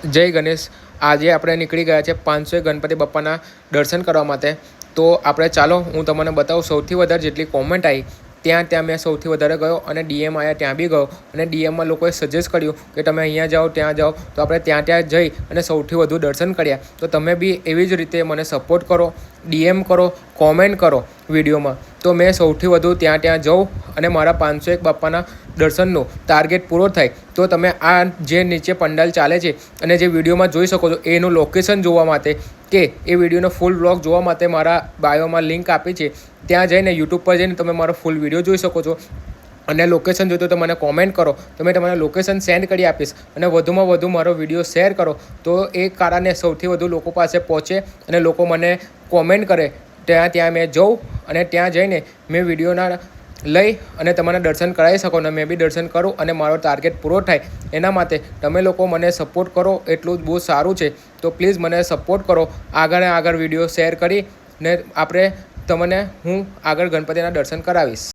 જય ગણેશ. આજે આપણે નીકળી ગયા છે 500 ગણપતિ બાપ્પાના દર્શન કરવા માટે. તો આપણે ચાલો હું તમને બતાવું. સૌથી વધારે જેટલી કોમેન્ટ આવી ત્યાં મેં સૌથી વધારે ગયો અને ડીએમ આવ્યા ત્યાં બી ગયો. અને ડીએમમાં લોકોએ સજેસ્ટ કર્યું કે તમે અહીંયા જાઓ ત્યાં જાઓ. તો આપણે ત્યાં જઈ અને સૌથી વધુ દર્શન કર્યા. તો તમે બી એવી જ રીતે મને સપોર્ટ કરો, ડીએમ કરો, કોમેન્ટ કરો વિડીયોમાં. તો મેં સૌથી વધુ ત્યાં જાઉં અને મારા 501 બાપ્પાના દર્શનનો ટાર્ગેટ પૂરો થાય. તો તમે આ જે નીચે પંડાલ ચાલે છે અને જે વિડીયોમાં જોઈ શકો છો એનું લોકેશન જોવા માટે કે એ વિડીયોનો ફૂલ વ્લોગ જોવા માટે મારા બાયોમાં લિંક આપી છે. ત્યાં જઈને યુટ્યુબ પર જઈને તમે મારો ફૂલ વિડીયો જોઈ શકો છો. અને લોકેશન જોઈતું તો મને કોમેન્ટ કરો તો મેં તમને લોકેશન સેન્ડ કરી આપીશ. અને વધુમાં વધુ મારો વિડીયો શેર કરો તો એ કારણે સૌથી વધુ લોકો પાસે પહોંચે અને લોકો મને કોમેન્ટ કરે. ત્યાં મેં જઉં અને ત્યાં જઈને મેં વિડીયોના લઈ અને તમારા દર્શન કરાવી શકો ને મેં બી દર્શન કરું અને મારો ટાર્ગેટ પૂરો થાય. એના માટે તમે લોકો મને સપોર્ટ કરો એટલું જ બહુ સારું છે. તો પ્લીઝ મને સપોર્ટ કરો. આગળ વિડીયો શેર કરી ને આપણે તમને હું આગળ ગણપતિના દર્શન કરાવીશ.